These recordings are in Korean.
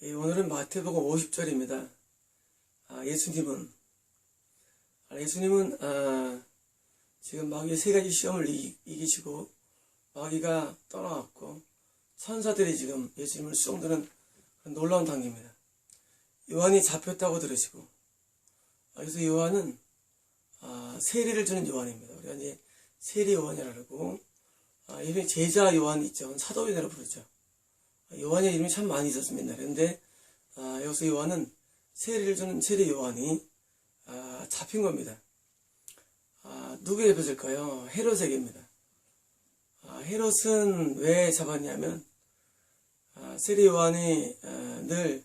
오늘은 마태복음 50절입니다. 예수님은 지금 마귀의 세 가지 시험을 이기시고 마귀가 떠나갔고 천사들이 지금 예수님을 수종드는 그런 놀라운 단계입니다. 요한이 잡혔다고 들으시고 그래서 요한은 세례를 주는 요한입니다. 우리가 이제 세례 요한이라고 이름이 제자 요한 있죠. 사도 요한이라고 부르죠. 요한의 이름이 참 많이 있었습니다. 그런데 여기서 요한은 세례를 주는 세례 요한이 잡힌 겁니다. 누구에 잡혔을까요? 헤롯에게입니다. 헤롯은 왜 잡았냐면 세례 요한이 늘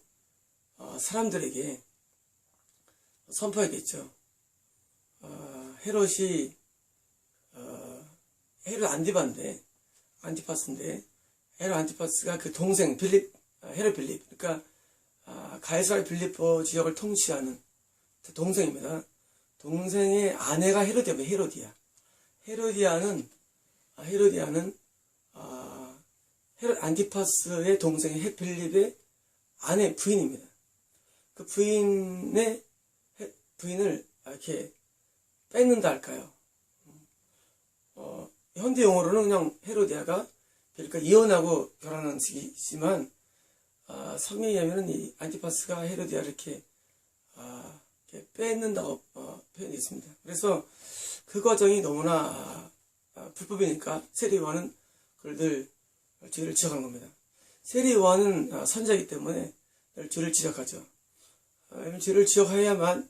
사람들에게 선포했겠죠. 헤롯이 헤롯 안티파스인데 헤롯 안티파스가 그 동생 헤롯 빌립, 그러니까 가이사르 빌립보 지역을 통치하는 동생입니다. 동생의 아내가 헤로디아. 헤로디아는 헤롯 안티파스의 동생의 빌립의 아내 부인입니다. 그 부인을 이렇게 뺏는다 할까요? 현대 용어로는 그냥 헤로디아가 그러니까 이혼하고 결혼한 식이지만 성경에 의하면 이 안티파스가 헤로디아를 이렇게 뺏는다고 표현이 있습니다. 그래서 그 과정이 너무나 불법이니까 세례 요한은 그걸 늘 죄를 지적한 겁니다. 세례 요한은 선자이기 때문에 늘 죄를 지적하죠. 죄를 지적해야만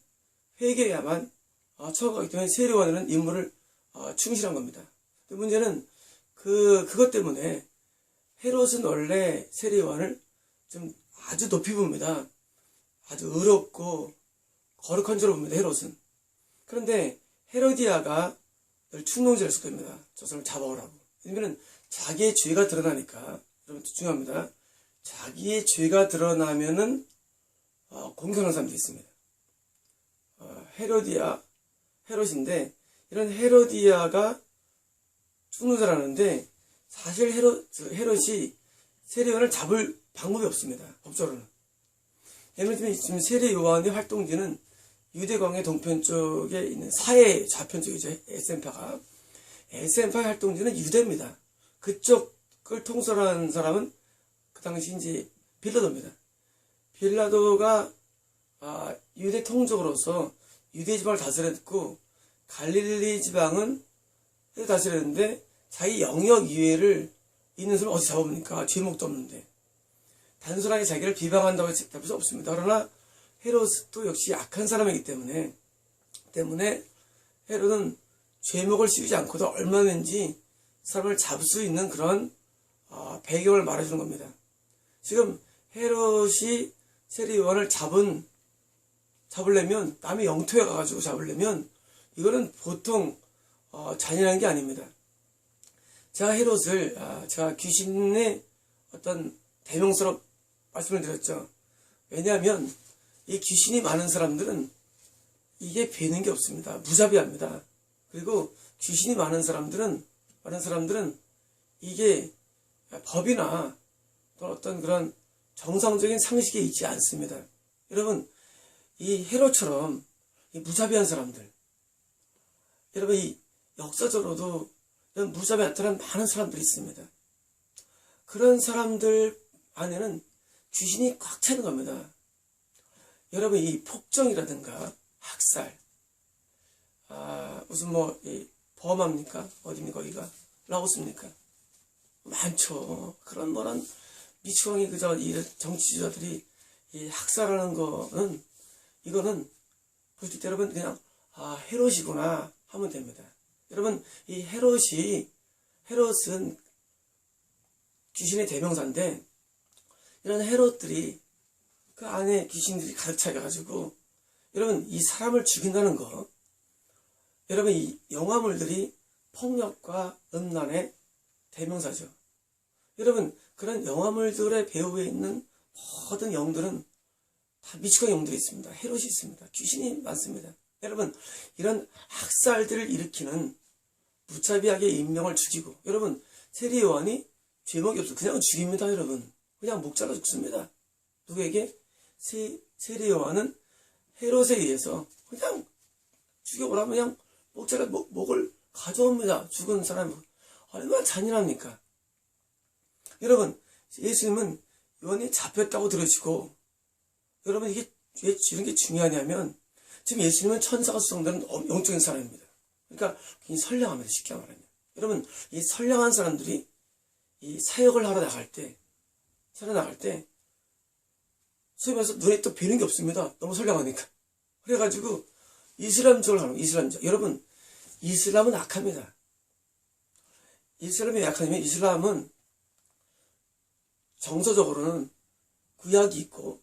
회개해야만 처음하기 때문에 세례 요한은 임무를 충실한 겁니다. 문제는 그것 때문에 헤롯은 원래 세례 요한을 좀 아주 높이 봅니다. 아주 의롭고 거룩한 줄로 봅니다. 헤롯은. 그런데 헤로디아가 늘 충동질을 했을 겁니다. 저 사람을 잡아오라고. 왜냐면 자기의 죄가 드러나니까. 여러분 중요합니다. 자기의 죄가 드러나면은 공경하는 사람들이 있습니다. 헤롯인데 이런 헤로디아가 충동질하는데 사실 헤롯이 세례 요한을 잡을 방법이 없습니다. 법적으로는. 예를 들면 지금 세례 요한의 활동지는 유대광의 동편 쪽에 있는 사해 좌편 쪽이죠. 에센파가. 에센파의 활동지는 유대입니다. 그쪽을 통솔하는 사람은 그 당시 이제 빌라도입니다. 빌라도가 유대 통적으로서 유대 지방을 다스렸고 갈릴리 지방은 다스렸는데 자기 영역 이외를 있는 사람을 어디 잡아봅니까? 죄목도 없는데. 단순하게 자기를 비방한다고 잡을 수 없습니다. 그러나 헤롯도 역시 약한 사람이기 때문에 헤롯은 죄목을 씌우지 않고도 얼마든지 사람을 잡을 수 있는 그런 배경을 말해주는 겁니다. 지금 헤롯이 세례 요한을 잡으려면 남의 영토에 가가지고 잡으려면 이거는 보통 잔인한 게 아닙니다. 제가 헤롯을 제가 귀신의 어떤 대명사로 말씀을 드렸죠. 왜냐하면 이 귀신이 많은 사람들은 이게 배는 게 없습니다. 무자비합니다. 그리고 귀신이 많은 사람들은 이게 법이나 또 어떤 그런 정상적인 상식에 있지 않습니다. 여러분, 이 헤롯처럼 이 무자비한 사람들, 여러분 이 역사적으로도 이런 무자비에 나타난 많은 사람들이 있습니다. 그런 사람들 안에는 귀신이 꽉 차는 겁니다. 여러분 이 폭정이라든가 학살, 무슨 범합니까? 어디입니까? 거기가 라오스입니까? 많죠. 그런 미추광이 그저 이 정치주자들이 이 학살하는 거는 이거는 볼 때 여러분 그냥 헤롯이구나 하면 됩니다. 여러분 이 헤롯은 귀신의 대명사인데 이런 헤롯들이 그 안에 귀신들이 가득 차가지고 여러분 이 사람을 죽인다는 거, 여러분 이 영화물들이 폭력과 음란의 대명사죠. 여러분 그런 영화물들의 배후에 있는 모든 영들은 다 미치광 영들이 있습니다. 헤롯이 있습니다. 귀신이 많습니다. 여러분 이런 학살들을 일으키는 무자비하게 인명을 죽이고, 여러분 세례 요한이 죄목이 없어 그냥 죽입니다. 여러분 그냥 목 잘라 죽습니다. 누구에게? 세리요한은 헤롯에 의해서 그냥 죽여보라면 그냥 목을 가져옵니다. 죽은 사람이 얼마나 잔인합니까? 여러분, 예수님은 요한이 잡혔다고 들으시고, 여러분 이게 왜 이런 게 중요하냐면, 지금 예수님은 천사가 수송되는 영적인 사람입니다. 그러니까 굉장히 선량합니다. 쉽게 말하면. 여러분, 이 선량한 사람들이 이 사역을 하러 나갈 때, 소위 말해서 눈에 또 뵈는 게 없습니다. 너무 선량하니까. 그래가지고 이슬람적을 하는 거예요. 이슬람적. 여러분, 이슬람은 악합니다. 이슬람이 약하면 이슬람은 정서적으로는 구약이 있고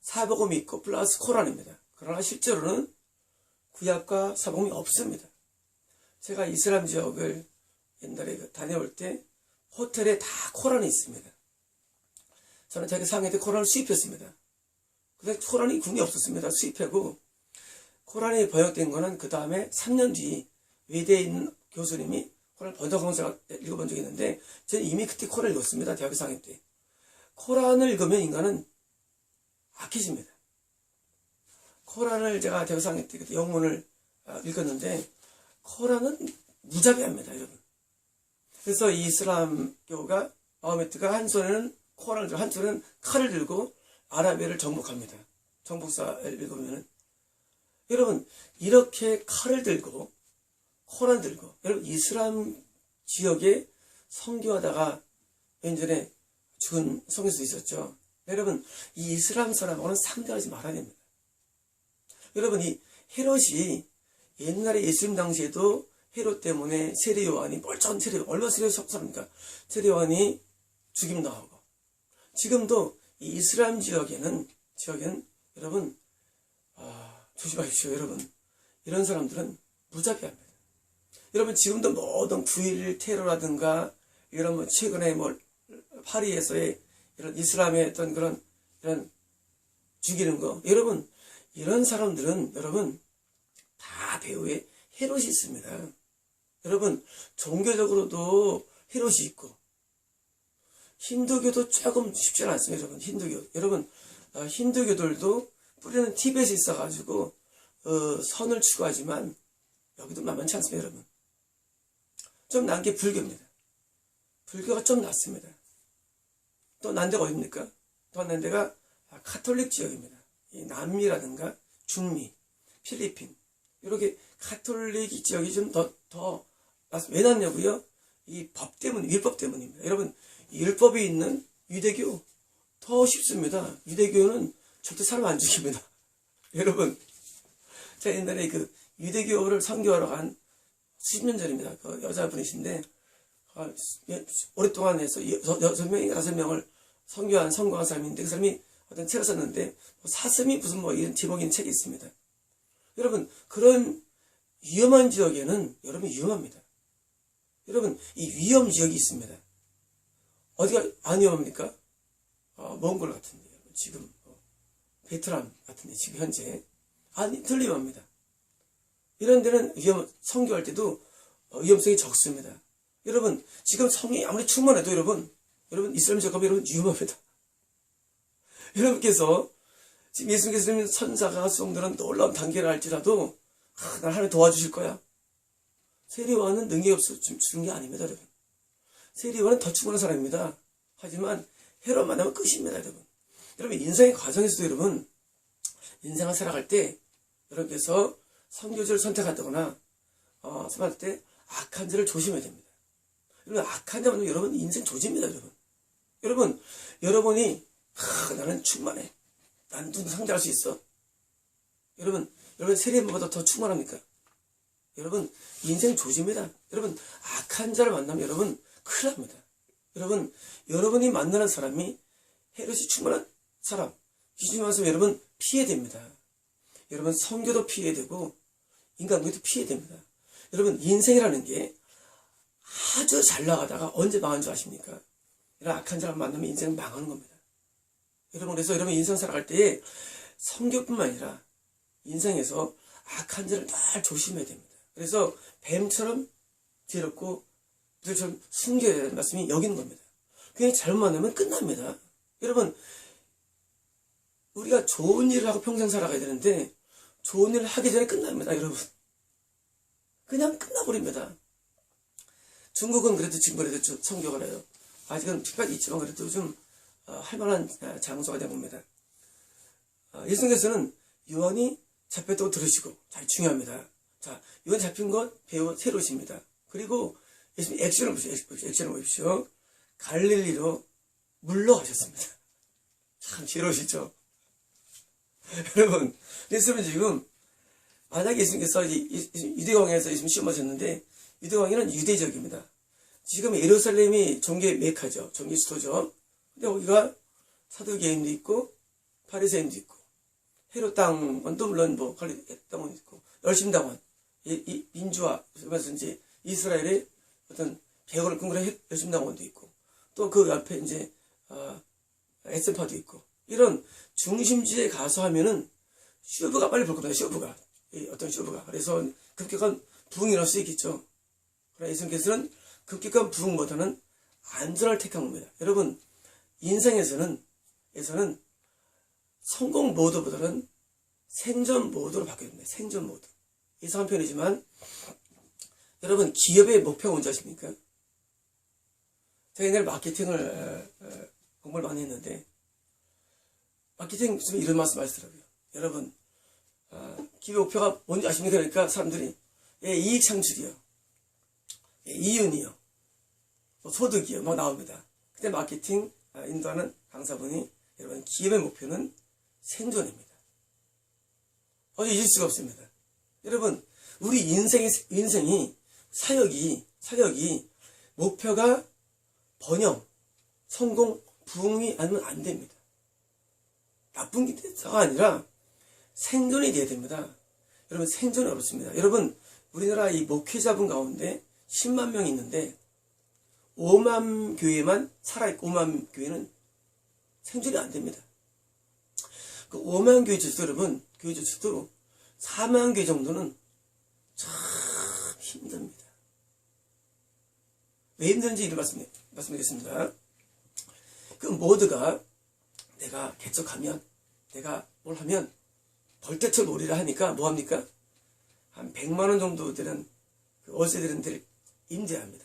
사복음이 있고 플러스 코란입니다. 그러나 실제로는 구약과 사복음이 없습니다. 제가 이슬람 지역을 옛날에 다녀올 때 호텔에 다 코란이 있습니다. 저는 대학교 4학년 때 코란을 수입했습니다. 근데 코란이 군이 없었습니다. 수입하고 코란이 번역된 거는 그 다음에 3년 뒤 외대에 있는 교수님이 코란을 번역한 것을 읽어본 적이 있는데 저는 이미 그때 코란을 읽었습니다. 대학교 4학년 때. 코란을 읽으면 인간은 악해집니다. 코란을 제가 대학교 4학년 때 그때 영문을 읽었는데 코란은 무자비합니다. 여러분. 그래서 이 이슬람교가 마호메트가 한 손에는 코란을 들고 한 손에는 칼을 들고 아라비아를 정복합니다. 정복사를 읽으면은 여러분 이렇게 칼을 들고 코란 들고 여러분 이슬람 지역에 선교하다가 몇 년 전에 죽은 성교수 있었죠. 여러분 이 이슬람 사람하고는 상대하지 말아야 됩니다. 여러분 이 헤롯이 옛날에 예수님 당시에도 헤롯 때문에 세례요한이 멀쩡한 세례요한 얼마나 세례요한입니까? 세례요한이 죽임 당하고 지금도 이 이슬람 지역에는 여러분 조심하십시오. 여러분 이런 사람들은 무자비합니다. 여러분 지금도 모든 9.11 테러라든가 이런 뭐 최근에 뭐 파리에서의 이런 이슬람의 어떤 그런 이런 죽이는 거 여러분 이런 사람들은 여러분 다 배후에 헤롯이 있습니다. 여러분 종교적으로도 헤롯이 있고 힌두교도 조금 쉽지 않습니다. 여러분 힌두교 여러분 힌두교들도 뿌리는 티벳에 있어가지고 선을 추구하지만 여기도 만만치 않습니다. 여러분 좀 난 게 불교입니다. 불교가 좀 낫습니다. 또 난 데가 어딥니까? 또 난 데가 카톨릭 지역입니다. 이 남미라든가 중미, 필리핀 이렇게 카톨릭 지역이 좀 더 왜 낫냐고요? 이 법 때문, 율법 때문입니다. 여러분 율법이 있는 유대교 더 쉽습니다. 유대교는 절대 사람 안 죽입니다. 여러분 제가 옛날에 그 유대교를 선교하러 간 수십 년 전입니다. 그 여자분이신데 오랫동안 해서 6명인가 5명을 선교한 사람인데 그 사람이 어떤 책을 썼는데 사슴이 무슨 뭐 이런 제목 있는 책이 있습니다. 여러분 그런 위험한 지역에는 여러분 위험합니다. 여러분 이 위험 지역이 있습니다. 어디가 안 위험합니까? 몽골 같은데 지금 베트남 같은데 지금 현재 덜 위험합니다. 이런 데는 선교할 때도 위험성이 적습니다. 여러분 지금 성이 아무리 충만해도 여러분 이슬람 지역 가면 여러분 위험합니다. 여러분께서 지금 예수님께서 선사가 수송되는 놀라운 단계를 할지라도 날 하나님 도와주실 거야. 세리요한은 능력이 없어 주는 게 아닙니다. 여러분 세리요한은 더 충분한 사람입니다. 하지만 헤롯 만나면 끝입니다. 여러분 인생의 과정에서도 여러분 인생을 살아갈 때 여러분께서 선교지를 선택한다거나 선택할 때 악한 자를 조심해야 됩니다. 여러분 악한 자 만나면 여러분 인생 조집니다. 여러분 여러분이 나는 충만해. 난 누구 상대할 수 있어. 여러분 세리요한보다 더 충만합니까? 여러분 인생 조집니다. 여러분 악한 자를 만나면 여러분 큰일 납니다. 여러분이 만나는 사람이 헤롯이 충만한 사람 귀신이 많으면 여러분 피해야 됩니다. 여러분 선교도 피해야 되고 인간관계도 피해야 됩니다. 여러분 인생이라는 게 아주 잘 나가다가 언제 망한 줄 아십니까? 이런 악한 사람 만나면 인생은 망하는 겁니다. 여러분 그래서 여러분 인생 살아갈 때에 선교뿐만 아니라 인생에서 악한 자를 늘 조심해야 됩니다. 그래서 뱀처럼 더럽고 부들처럼 숨겨야 되는 말씀이 여기 있는 겁니다. 그냥 잘못 만나면 끝납니다. 여러분 우리가 좋은 일을 하고 평생 살아가야 되는데 좋은 일을 하기 전에 끝납니다, 여러분. 그냥 끝나버립니다. 중국은 그래도 지금 그래도 좀 성격을 해요. 아직은 비판이 있지만 그래도 좀 할만한 장소가 된 겁니다. 예수님께서는 요한이 잡혔다고 들으시고, 잘 중요합니다. 자, 요한 잡힌 것 배우 새로우십니다. 그리고 예수님 액션을 보십시오. 액션을 보십시오. 갈릴리로 물러가셨습니다. 참 지혜로우시죠? 여러분, 예수님은 지금 만약에 예수님께서 유대왕에서 예수님 시험하셨는데 유대왕에는 유대적입니다. 지금 예루살렘이 종교의 메카죠. 종교 수도죠. 근데 거기가 사두개인도 있고 바리새인도 있고 헤롯 당원도 물론 뭐 갈릴리 당원도 있고 열심당원, 이 민주화, 그래서 이제 이스라엘의 어떤 배후를 근거로 열심당원도 있고 또 그 옆에 이제 에스파도 있고 이런 중심지에 가서 하면은 쇼부가 빨리 볼 겁니다. 쇼부가 어떤 쇼부가 그래서 급격한 부흥이 날 수 있겠죠. 그러나 예수님께서는 급격한 부흥보다는 안전을 택한 겁니다. 여러분 인생에서는 성공 모드보다는 생존 모드로 바뀌어야 됩니다. 생존 모드. 이상한 표현이지만 여러분 기업의 목표가 뭔지 아십니까? 제가 옛날에 마케팅을 공부를 많이 했는데 마케팅 있으면 이런 말씀 하시더라고요. 여러분 기업의 목표가 뭔지 아십니까? 그러니까 사람들이 이익 창출이요, 이윤이요, 소득이요 막 나옵니다. 근데 마케팅 인도하는 강사분이 여러분 기업의 목표는 생존입니다. 잊을 수가 없습니다. 여러분 우리 인생이 사역이 목표가 번영, 성공, 부흥이 아니면 안 됩니다. 나쁜 게가 아니라 생존이 돼야 됩니다. 여러분 생존이 어렵습니다. 여러분 우리나라 이 목회자분 가운데 10만 명이 있는데 5만 교회만 살아있고 5만 교회는 생존이 안 됩니다. 그 5만 교회 중에서 여러분 교회 중에서도 4만 교회 정도는 참 힘듭니다. 왜 힘든지 이를 말씀드리겠습니다. 그 모두가 내가 개척하면 내가 뭘 하면 벌떼처 놀이를 하니까 뭐합니까? 한 100만 원 정도 되는 그 월세되는 데를 임대합니다.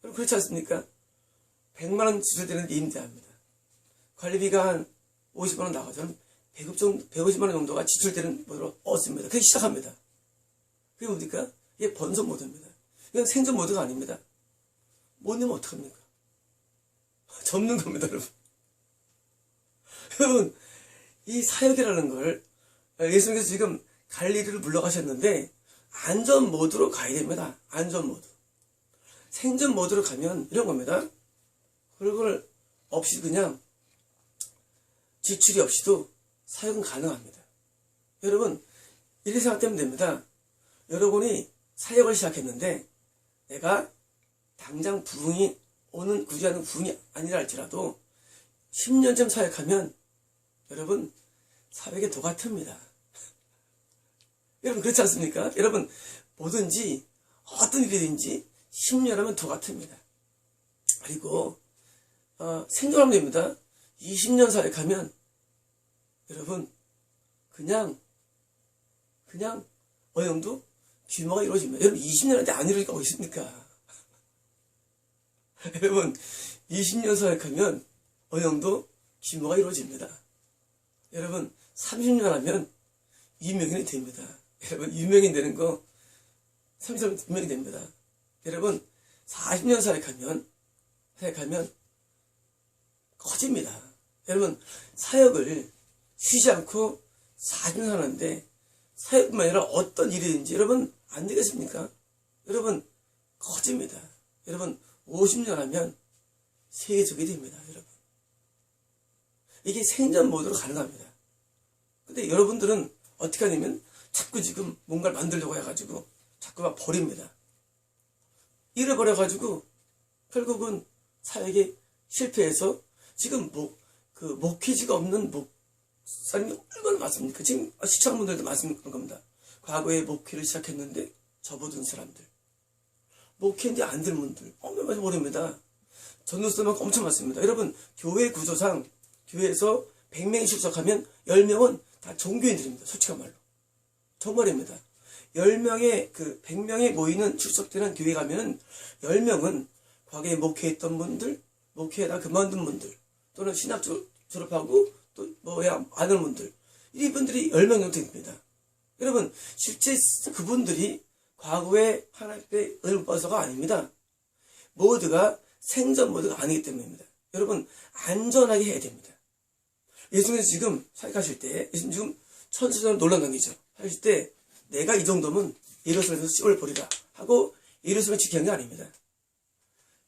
그럼 그렇지 않습니까? 100만 원 지출되는 데 임대합니다. 관리비가 한 50만 원 나가죠. 150만 원 정도가 지출되는 모드로 얻습니다. 그렇게 시작합니다. 그게 뭡니까? 이게 번성 모드입니다. 이건 생존 모드가 아닙니다. 못 내면 어떡합니까? 접는 겁니다, 여러분. 여러분, 이 사역이라는 걸 예수님께서 지금 갈릴리를 물러가셨는데 안전 모드로 가야 됩니다. 안전 모드. 생존 모드로 가면 이런 겁니다. 그걸 없이 그냥 지출이 없이도 사역은 가능합니다. 여러분, 이렇게 생각하면 됩니다. 여러분이 사역을 시작했는데 내가 당장 부흥이 오는 굳이 하는 부흥이 아니라 할지라도 10년쯤 사역하면 여러분 사역의 도가 틉니다. 여러분 그렇지 않습니까? 여러분 뭐든지 어떤 일이든지 10년 하면 도가 틉니다. 그리고 생존하면 됩니다. 20년 사역하면 여러분 그냥 어느 정도 규모가 이루어집니다. 여러분 20년한테 안 이루어질 거 있습니까? 여러분 20년 사역하면 어느 정도 규모가 이루어집니다. 여러분 30년 하면 유명인이 됩니다. 여러분 유명인 되는 거 30년 유명이 됩니다. 여러분 40년 사역하면 커집니다. 여러분 사역을 쉬지 않고 40년 하는데 사역뿐만 아니라 어떤 일이든지 여러분 안 되겠습니까? 여러분 커집니다. 여러분 50년 하면 세계적이 됩니다. 여러분 이게 생존 모드로 가능합니다. 근데 여러분들은 어떻게 하냐면 자꾸 지금 뭔가를 만들려고 해가지고 자꾸 막 버립니다. 잃어버려가지고 결국은 사역에 실패해서 지금 목회지가 없는 목사님이 얼마나 많습니까? 지금 시청자분들도 말씀하는 겁니다. 과거에 목회를 시작했는데 접어든 사람들, 목회인데 안 될 분들 얼마나 모릅니다. 전도서만큼 엄청 많습니다. 여러분 교회 구조상 교회에서 100명이 출석하면 10명은 다 종교인들입니다. 솔직한 말로. 정말입니다. 10명의 100명이 모이는 출석되는 교회 가면은 10명은 과거에 목회했던 분들, 목회하다 그만둔 분들, 또는 신학 졸업하고 또 뭐야 안 하는 분들, 이분들이 10명 정도 됩니다. 여러분, 실제 그분들이 과거에 하나님의 은혜를 못 받아서가 아닙니다. 모두가 생전 모두가 아니기 때문입니다. 여러분, 안전하게 해야 됩니다. 예수님께서 지금 사역하실 때, 예수님 지금 천사처럼 놀란 관계죠. 하실 때, 내가 이 정도면 예루살렘에서 씨를 버리라 하고 예루살렘을 지키는 게 아닙니다.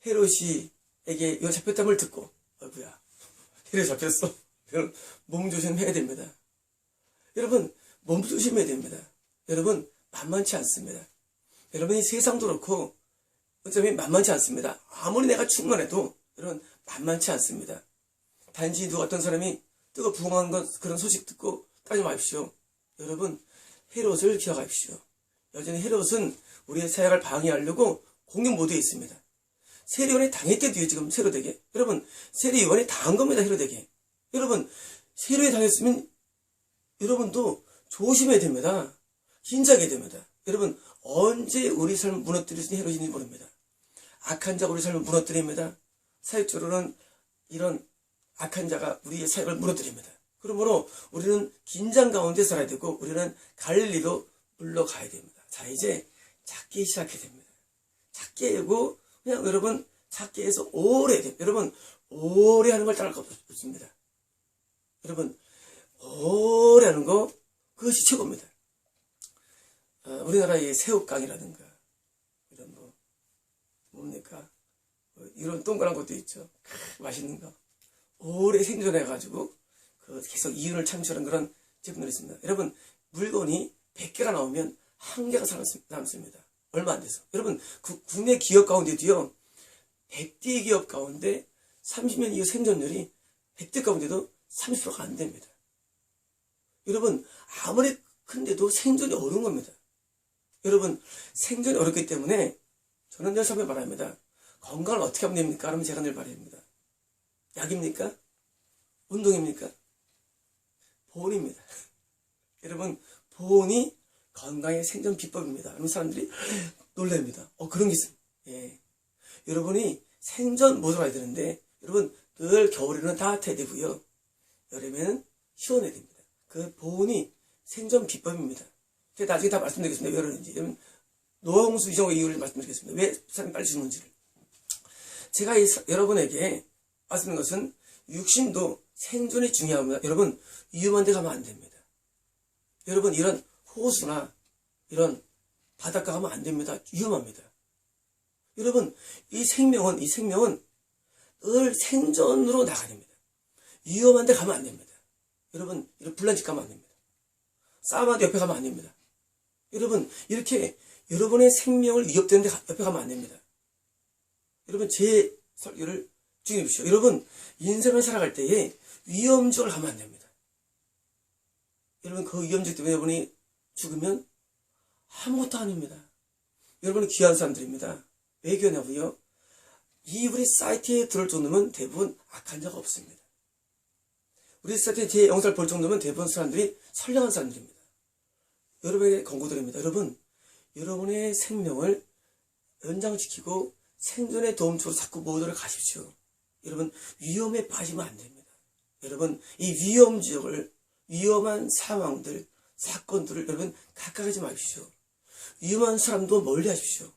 헤롯에게 이거 잡혔다는 걸 듣고, 어이구야, 헤롯 잡혔어. 여러분, 몸 조심해야 됩니다. 여러분, 몸 조심해야 됩니다. 여러분, 만만치 않습니다. 여러분이 세상도 그렇고, 어쩌면 만만치 않습니다. 아무리 내가 충만해도, 여러분, 만만치 않습니다. 단지 누가 어떤 사람이 뜨거 부흥한 그런 소식 듣고 따지 마십시오. 여러분, 헤롯을 기억하십시오. 여전히 헤롯은 우리의 사역을 방해하려고 공격 모드에 있습니다. 세례요한이 당했대도요, 지금 헤롯에게. 여러분, 세례요한이 당한 겁니다, 헤롯에게. 여러분, 세례에 당했으면 여러분도 조심해야 됩니다. 긴장해야 됩니다. 여러분, 언제 우리 삶을 무너뜨릴 수 있는 헤롯인지 모릅니다. 악한 자가 우리 삶을 무너뜨립니다. 사역적으로는 이런 악한 자가 우리의 사역을 무너뜨립니다. 그러므로 우리는 긴장 가운데 살아야 되고 우리는 갈릴리로 물러가야 됩니다. 자, 이제 작게 시작해야 됩니다. 작게 하고 그냥 여러분 작게 해서 오래 해야 됩니다. 여러분, 오래 하는 걸 따를 거 없습니다. 여러분, 오래 하는 거 그것이 최고입니다. 우리나라의 새우깡이라든가 이런 뭡니까? 이런 동그란 것도 있죠. 맛있는 거. 오래 생존해가지고 계속 이윤을 창출하는 그런 제품들이 있습니다. 여러분, 물건이 100개가 나오면 1개가 남습니다. 얼마 안 돼서. 여러분, 국내 기업 가운데도요, 100대 기업 가운데 30년 이후 생존율이 100대 가운데도 30%가 안 됩니다. 여러분, 아무리 큰데도 생존이 어려운 겁니다. 여러분, 생존이 어렵기 때문에 저는 늘 처음에 말합니다. 건강을 어떻게 하면 됩니까? 그러면 제가 늘 말합니다. 약입니까? 운동입니까? 보온입니다. 여러분, 보온이 건강의 생존 비법입니다. 그럼 사람들이 놀랍니다. 그런 게 있습니다. 예. 여러분이 생존 모드로 가야 되는데, 여러분, 늘 겨울에는 따뜻해야 되고요. 여름에는 시원해야 됩니다. 그 보온이 생존 비법입니다. 제가 나중에 다 말씀드리겠습니다. 왜 그러는지. 노홍수 이정의 이유를 말씀드리겠습니다. 왜 사람이 빨리 죽는지를. 제가 여러분에게 말씀드린 것은 육신도 생존이 중요합니다. 여러분, 위험한 데 가면 안 됩니다. 여러분, 이런 호수나 이런 바닷가 가면 안 됩니다. 위험합니다. 여러분, 이 생명은 늘 생존으로 나가야 됩니다. 위험한 데 가면 안 됩니다. 여러분, 이런 불난집 가면 안 됩니다. 싸움하는 데 옆에 가면 안 됩니다. 여러분, 이렇게 여러분의 생명을 위협되는 데 옆에 가면 안 됩니다. 여러분, 제 설교를 주의해주십시오. 여러분, 인생을 살아갈 때에 위험지역을 가면 안 됩니다. 여러분, 그 위험지역 때문에 여러분이 죽으면 아무것도 아닙니다. 여러분은 귀한 사람들입니다. 왜 귀하냐고요? 우리 사이트에 들어올 정도면 대부분 악한 자가 없습니다. 우리 사이트에 제 영상을 볼 정도면 대부분 사람들이 선량한 사람들입니다. 여러분에게 권고드립니다. 여러분, 여러분의 생명을 연장시키고 생존의 도움처로 자꾸 모두를 가십시오. 여러분, 위험에 빠지면 안 됩니다. 여러분, 이 위험 지역을, 위험한 상황들, 사건들을 여러분 가까이 마십시오. 위험한 사람도 멀리 하십시오.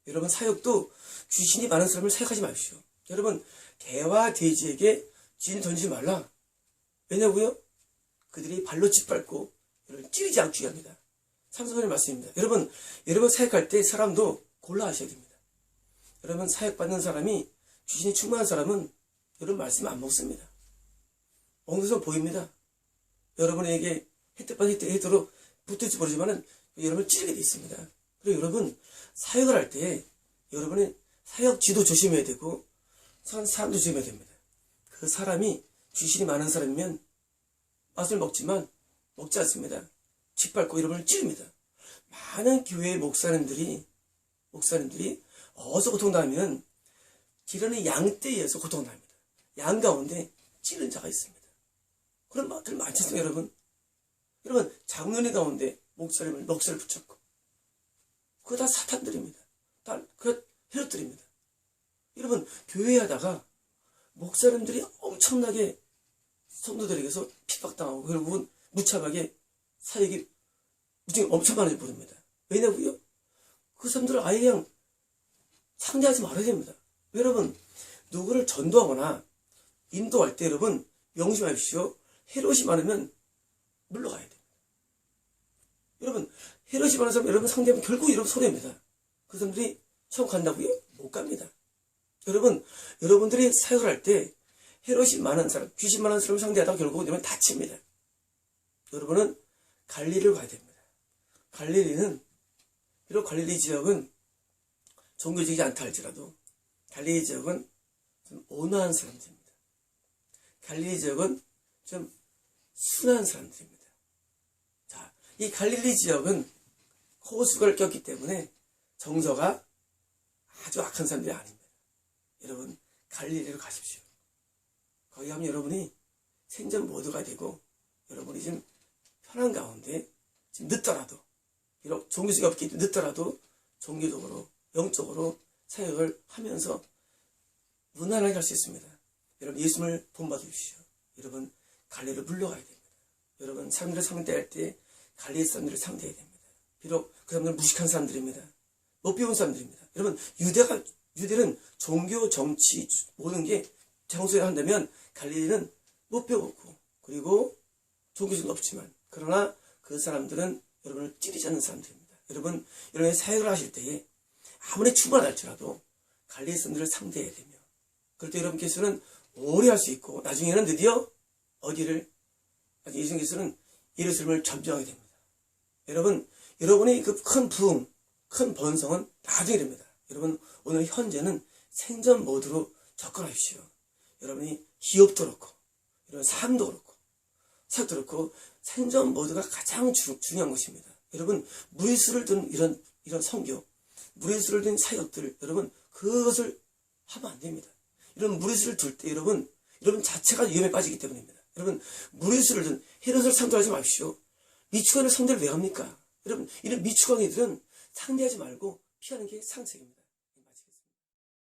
여러분, 사역도 귀신이 많은 사람을 사역하지 마십시오. 여러분, 개와 돼지에게 쥐를 던지지 말라. 왜냐고요? 그들이 발로 짓밟고 여러분 찌르지 않기 위함이다. 삼성의 말씀입니다. 여러분 사역할 때 사람도 골라 하셔야 됩니다. 여러분, 사역받는 사람이 귀신이 충만한 사람은 여러분 말씀 안 먹습니다. 먹는 서 보입니다. 여러분에게 혜택로 붙을지 모르지만은 여러분을 찌르게 되어 있습니다. 그리고 여러분, 사역을 할 때 여러분의 사역지도 조심해야 되고 사람도 조심해야 됩니다. 그 사람이 귀신이 많은 사람이면 맛을 먹지만 먹지 않습니다. 짓밟고 여러분을 찌릅니다. 많은 교회의 목사님들이 어디서 고통당하면 기르는 양떼에서 고통당합니다. 양 가운데 찌른 자가 있습니다. 그런 말들 많지 않습니까, 여러분? 여러분, 장로님 가운데 목사님을 넋을 붙였고, 그거 다 사탄들입니다. 다 그 헤롯들입니다. 여러분, 교회 하다가 목사님들이 엄청나게 성도들에게서 핍박당하고 결국은 무참하게 사역이 무지개 엄청 많아져 버립니다. 왜냐고요? 그 사람들을 아예 그냥 상대하지 말아야 됩니다. 여러분, 누구를 전도하거나 인도할 때 여러분 명심하십시오. 헤롯이 많으면 물러가야 됩니다. 여러분, 헤롯이 많은 사람 여러분 상대하면 결국 여러분 손해입니다. 그 사람들이 처음 간다고요? 못 갑니다. 여러분, 여러분들이 사역을 할 때 헤롯이 많은 사람, 귀신 많은 사람을 상대하다가 결국은 여러분 다칩니다. 여러분은 갈릴리를 가야 됩니다. 갈릴리는, 비록 갈릴리 지역은 종교적이지 않다 할지라도 갈릴리 지역은 좀 온화한 사람들입니다. 갈릴리 지역은 좀 순한 사람들입니다. 자, 이 갈릴리 지역은 호수가 꼈기 때문에 정서가 아주 악한 사람들이 아닙니다. 여러분, 갈릴리로 가십시오. 거기 가면 여러분이 생전 모두가 되고 여러분이 지금 편한 가운데 지금 늦더라도, 비록 종교수가 없기 때문에 늦더라도 종교적으로 영적으로 사역을 하면서 무난하게 할 수 있습니다. 여러분, 예수님을 본받으십시오. 여러분, 갈릴리로 물러가야 됩니다. 여러분, 사람들을 상대할 때 갈릴리 사람들을 상대해야 됩니다. 비록 그 사람들은 무식한 사람들입니다. 못 배운 사람들입니다. 여러분, 유대는 종교, 정치 모든 게 장소에 한다면 갈릴리는 못 배웠고 그리고 종교성도 없지만 그러나 그 사람들은 여러분을 찌르지 않는 사람들입니다. 여러분, 여러분이 사역을 하실 때에 아무리 충만할지라도 갈릴리 사람들을 상대해야 되며 그럴 때 여러분께서는 오래 할 수 있고 나중에는 드디어 어디를 예수님께서는 예루살렘을 점령하게 됩니다. 여러분, 여러분의 그 큰 부흥, 큰 번성은 나중에 됩니다. 여러분, 오늘 현재는 생전 모드로 접근하십시오. 여러분이 기업도 그렇고 여러분 삶도 그렇고 사역도 그렇고 생전 모드가 가장 중요한 것입니다. 여러분, 무리수를 둔 이런 선교, 무리수를 둔 사역들, 여러분 그것을 하면 안 됩니다. 이런 무리수를 둘 때 여러분 자체가 위험에 빠지기 때문입니다. 여러분, 무리수를 둔 헤롯을 상대하지 마십시오. 미추광을 상대를 왜 합니까? 여러분, 이런 미추광이들은 상대하지 말고 피하는 게 상책입니다.